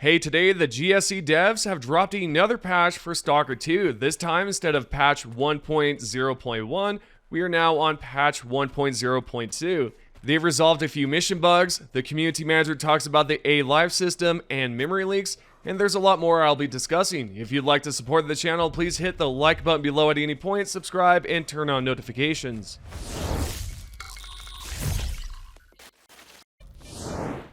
Hey, today the GSC devs have dropped another patch for Stalker 2. This time, instead of patch 1.0.1, we are now on patch 1.0.2. They've resolved a few mission bugs, the community manager talks about the A-Live system and memory leaks, and there's a lot more I'll be discussing. If you'd like to support the channel, please hit the like button below at any point, subscribe, and turn on notifications.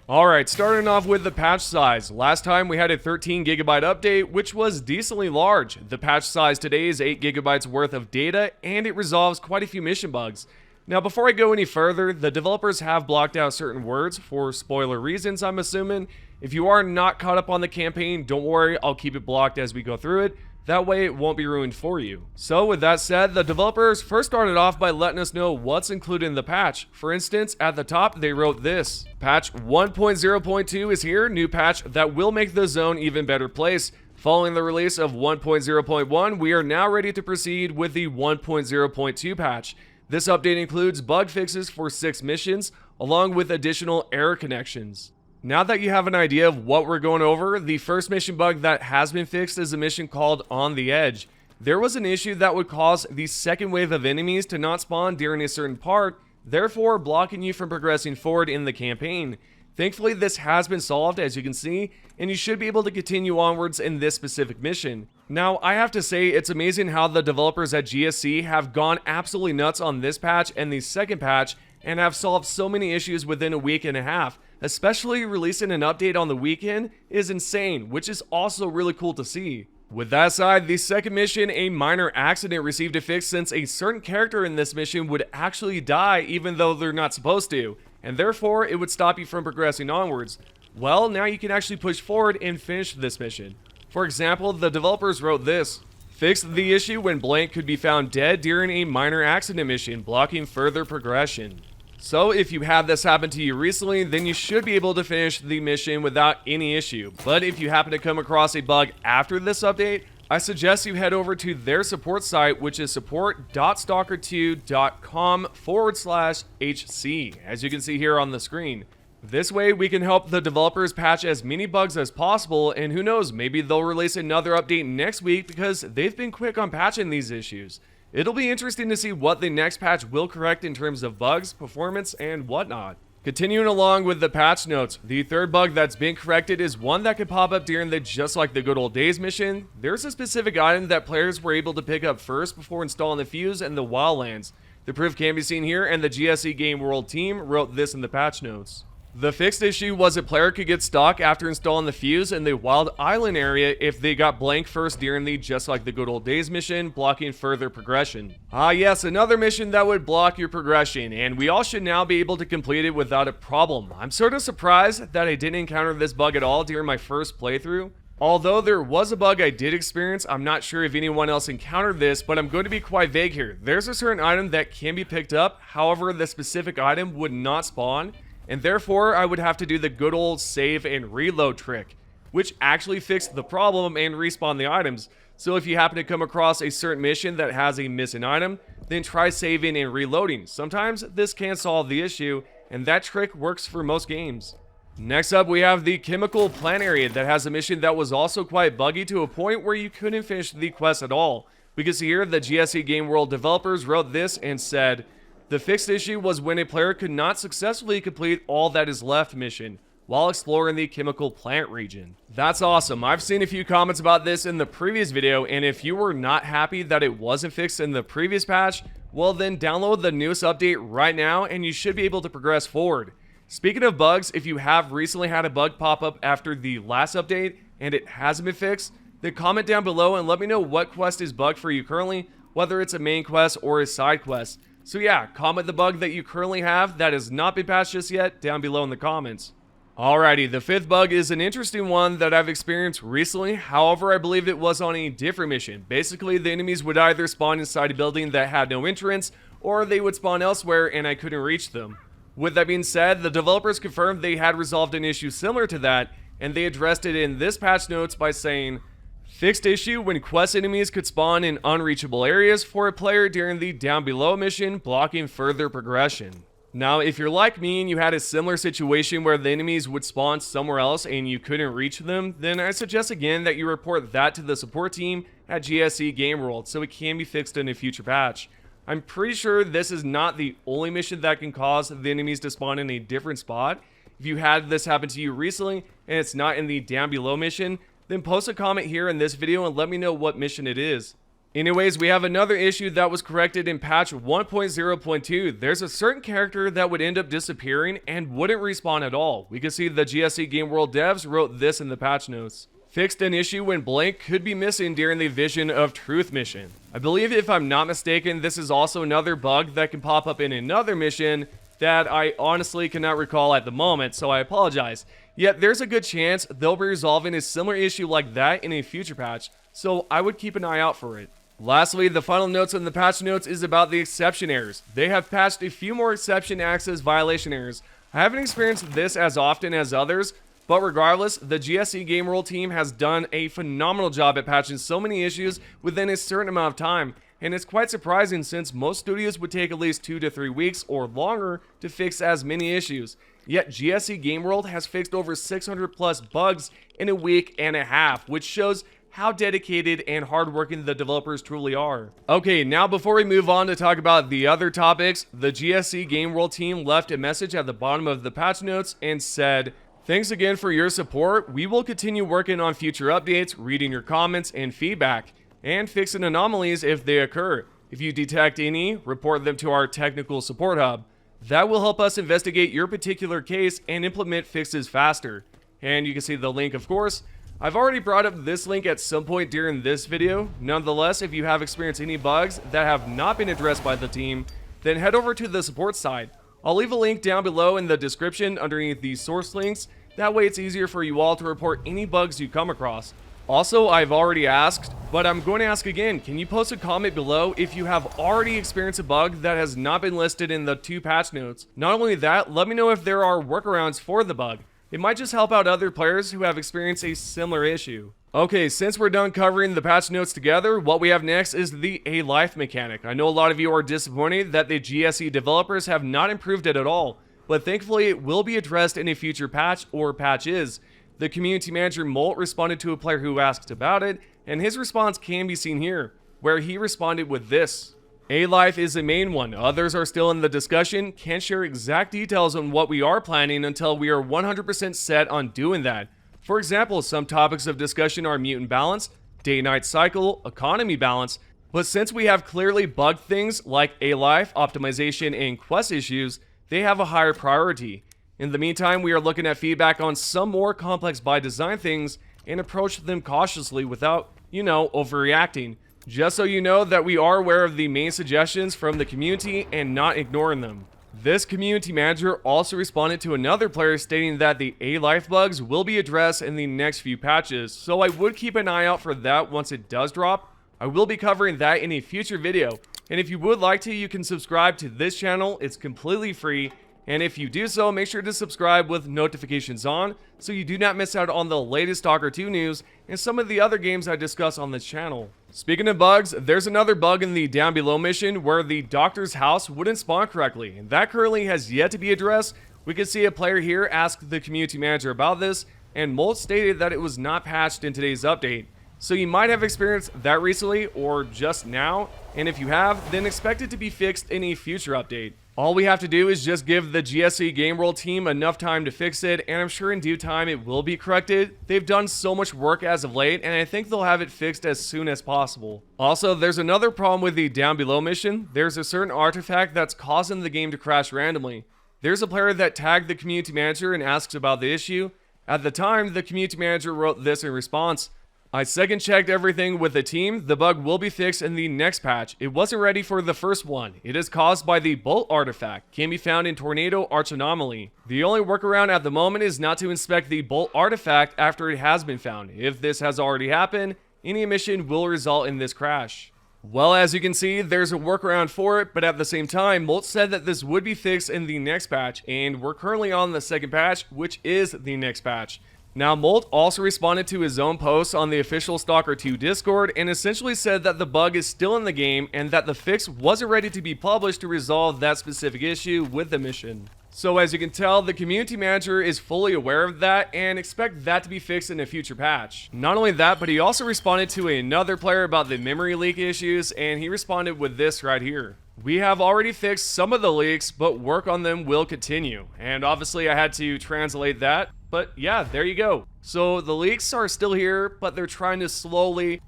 Alright, starting off with the patch size. Last time we had a 13GB update, which was decently large. The patch size today is 8GB worth of data, and it resolves quite a few mission bugs. Now, before I go any further, the developers have blocked out certain words for spoiler reasons, I'm assuming. If you are not caught up on the campaign, don't worry, I'll keep it blocked as we go through it. That way it won't be ruined for you. So with that said, the developers first started off by letting us know what's included in the patch. For instance, at the top they wrote this: Patch 1.0.2 is here, new patch that will make the zone even better place. Following the release of 1.0.1, we are now ready to proceed with the 1.0.2 patch. This update includes bug fixes for 6 missions, along with additional error connections. Now that you have an idea of what we're going over, the first mission bug that has been fixed is a mission called On the Edge. There was an issue that would cause the second wave of enemies to not spawn during a certain part, therefore blocking you from progressing forward in the campaign. Thankfully, this has been solved, as you can see, and you should be able to continue onwards in this specific mission. Now, I have to say, it's amazing how the developers at GSC have gone absolutely nuts on this patch and the second patch, and have solved so many issues within a week and a half. Especially releasing an update on the weekend is insane, which is also really cool to see. With that aside, the second mission, a minor accident, received a fix since a certain character in this mission would actually die even though they're not supposed to, and therefore it would stop you from progressing onwards. Well, now you can actually push forward and finish this mission. For example, the developers wrote this: fixed the issue when blank could be found dead during a minor accident mission, blocking further progression. So if you had this happen to you recently, then you should be able to finish the mission without any issue. But if you happen to come across a bug after this update, I suggest you head over to their support site, which is support.stalker2.com/HC, as you can see here on the screen. This way we can help the developers patch as many bugs as possible, and who knows, maybe they'll release another update next week because they've been quick on patching these issues. It'll be interesting to see what the next patch will correct in terms of bugs, performance, and whatnot. Continuing along with the patch notes, the third bug that's been corrected is one that could pop up during the Just Like the Good Old Days mission. There's a specific item that players were able to pick up first before installing the fuse in the Wildlands. The proof can be seen here, and the GSC Game World team wrote this in the patch notes. The fixed issue was a player could get stuck after installing the fuse in the Wild Island area if they got blank first during the Just Like the Good Old Days mission, blocking further progression. Ah yes, another mission that would block your progression, and we all should now be able to complete it without a problem. I'm sort of surprised that I didn't encounter this bug at all during my first playthrough. Although there was a bug I did experience, I'm not sure if anyone else encountered this, but I'm going to be quite vague here. There's a certain item that can be picked up, however the specific item would not spawn, and therefore I would have to do the good old save and reload trick, which actually fixed the problem and respawned the items. So if you happen to come across a certain mission that has a missing item, then try saving and reloading. Sometimes this can solve the issue, and that trick works for most games. Next up, we have the chemical plant area that has a mission that was also quite buggy to a point where you couldn't finish the quest at all. We can see here the GSC Game World developers wrote this and said, the fixed issue was when a player could not successfully complete all that is left mission while exploring the chemical plant region. That's awesome. I've seen a few comments about this in the previous video, and if you were not happy that it wasn't fixed in the previous patch, well then download the newest update right now and you should be able to progress forward. Speaking of bugs, if you have recently had a bug pop up after the last update and it hasn't been fixed, then comment down below and let me know what quest is bugged for you currently, whether it's a main quest or a side quest. So yeah, comment the bug that you currently have that has not been patched just yet down below in the comments. Alrighty, the fifth bug is an interesting one that I've experienced recently, however I believe it was on a different mission. Basically, the enemies would either spawn inside a building that had no entrance, or they would spawn elsewhere and I couldn't reach them. With that being said, the developers confirmed they had resolved an issue similar to that, and they addressed it in this patch notes by saying, fixed issue when quest enemies could spawn in unreachable areas for a player during the Down Below mission, blocking further progression. Now, if you're like me and you had a similar situation where the enemies would spawn somewhere else and you couldn't reach them, then I suggest again that you report that to the support team at GSC Game World so it can be fixed in a future patch. I'm pretty sure this is not the only mission that can cause the enemies to spawn in a different spot. If you had this happen to you recently and it's not in the down below mission, then post a comment here in this video and let me know what mission it is. Anyways, we have another issue that was corrected in patch 1.0.2. There's a certain character that would end up disappearing and wouldn't respawn at all. We can see the GSC Game World devs wrote this in the patch notes. Fixed an issue when blank could be missing during the Vision of Truth mission. I believe, if I'm not mistaken, this is also another bug that can pop up in another mission that I honestly cannot recall at the moment, so I apologize. Yet there's a good chance they'll be resolving a similar issue like that in a future patch, so I would keep an eye out for it. Lastly, the final notes in the patch notes is about the exception errors. They have patched a few more exception access violation errors. I haven't experienced this as often as others, but regardless, the GSC Game World team has done a phenomenal job at patching so many issues within a certain amount of time, and it's quite surprising since most studios would take at least 2 to 3 weeks or longer to fix as many issues. Yet GSC Game World has fixed over 600 plus bugs in a week and a half, which shows how dedicated and hardworking the developers truly are. Okay, now before we move on to talk about the other topics, the GSC Game World team left a message at the bottom of the patch notes and said, "Thanks again for your support. We will continue working on future updates, reading your comments and feedback, and fixing anomalies if they occur. If you detect any, report them to our technical support hub. That will help us investigate your particular case and implement fixes faster." And you can see the link, of course. I've already brought up this link at some point during this video. Nonetheless, if you have experienced any bugs that have not been addressed by the team, then head over to the support side. I'll leave a link down below in the description underneath these source links. That way it's easier for you all to report any bugs you come across. Also, I've already asked, but I'm going to ask again, can you post a comment below if you have already experienced a bug that has not been listed in the 2 patch notes? Not only that, let me know if there are workarounds for the bug. It might just help out other players who have experienced a similar issue. Okay, since we're done covering the patch notes together, what we have next is the A-Life mechanic. I know a lot of you are disappointed that the GSE developers have not improved it at all, but thankfully it will be addressed in a future patch or patches. The community manager Molt responded to a player who asked about it, and his response can be seen here, where he responded with this. A-Life is the main one. Others are still in the discussion. Can't share exact details on what we are planning until we are 100% set on doing that. For example, some topics of discussion are mutant balance, day-night cycle, economy balance, but since we have clearly bugged things like A-Life, optimization, and quest issues, they have a higher priority. In the meantime, we are looking at feedback on some more complex by design things and approach them cautiously without, overreacting. Just so you know that we are aware of the main suggestions from the community and not ignoring them. This community manager also responded to another player stating that the A-Life bugs will be addressed in the next few patches, so I would keep an eye out for that once it does drop. I will be covering that in a future video, and if you would like to, you can subscribe to this channel. It's completely free. And if you do so, make sure to subscribe with notifications on so you do not miss out on the latest Stalker 2 news and some of the other games I discuss on this channel. Speaking of bugs, there's another bug in the down below mission where the doctor's house wouldn't spawn correctly, and that currently has yet to be addressed. We can see a player here ask the community manager about this, and Molt stated that it was not patched in today's update. So you might have experienced that recently or just now, and if you have, then expect it to be fixed in a future update. All we have to do is just give the GSC Game World team enough time to fix it, and I'm sure in due time it will be corrected. They've done so much work as of late, and I think they'll have it fixed as soon as possible. Also, there's another problem with the down below mission. There's a certain artifact that's causing the game to crash randomly. There's a player that tagged the community manager and asks about the issue. At the time, the community manager wrote this in response: "I second checked everything with the team. The bug will be fixed in the next patch. It wasn't ready for the first one. It is caused by the bolt artifact. Can be found in Tornado Arch Anomaly. The only workaround at the moment is not to inspect the bolt artifact after it has been found. If this has already happened, any emission will result in this crash." Well, as you can see, there's a workaround for it, but at the same time, Molt said that this would be fixed in the next patch, and we're currently on the second patch, which is the next patch. Now, Molt also responded to his own post on the official Stalker 2 Discord and essentially said that the bug is still in the game and that the fix wasn't ready to be published to resolve that specific issue with the mission. So as you can tell, the community manager is fully aware of that and expect that to be fixed in a future patch. Not only that, but he also responded to another player about the memory leak issues, and he responded with this right here. We have already fixed some of the leaks, but work on them will continue. And obviously I had to translate that, but yeah, there you go. So the leaks are still here, but they're trying to slowly,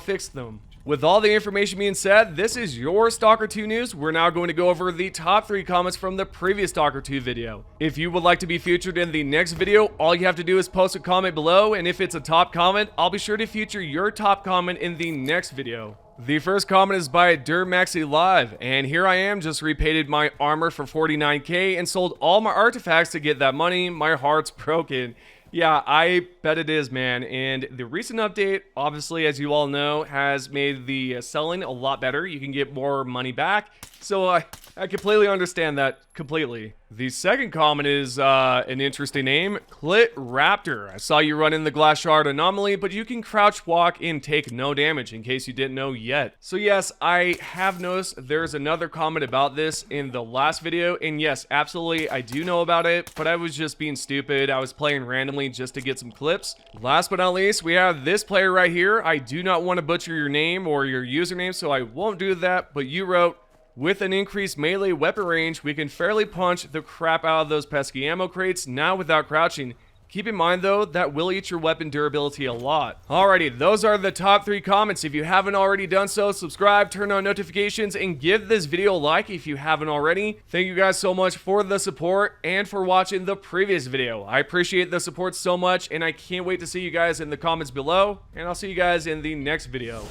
fix them. With all the information being said, this is your Stalker 2 news. We're now going to go over the top 3 comments from the previous Stalker 2 video. If you would like to be featured in the next video, all you have to do is post a comment below, and if it's a top comment, I'll be sure to feature your top comment in the next video. The first comment is by Durmaxi Live, and here I am, just repainted my armor for 49k and sold all my artifacts to get that money. My heart's broken. Yeah, I bet it is, man. And the recent update, obviously, as you all know, has made the selling a lot better. You can get more money back. So I completely understand that completely. The second comment is an interesting name, Clit Raptor. I saw you run in the glass shard anomaly, but you can crouch walk and take no damage, in case you didn't know yet. So yes, I have noticed there's another comment about this in the last video, and yes, absolutely, I do know about it, but I was just being stupid. I was playing randomly just to get some clips. Last but not least, we have this player right here. I do not want to butcher your name or your username, so I won't do that, but you wrote, with an increased melee weapon range, we can fairly punch the crap out of those pesky ammo crates now without crouching. Keep in mind though, that will eat your weapon durability a lot. Alrighty, those are the top 3 comments. If you haven't already done so, subscribe, turn on notifications, and give this video a like if you haven't already. Thank you guys so much for the support and for watching the previous video. I appreciate the support so much, and I can't wait to see you guys in the comments below, and I'll see you guys in the next video.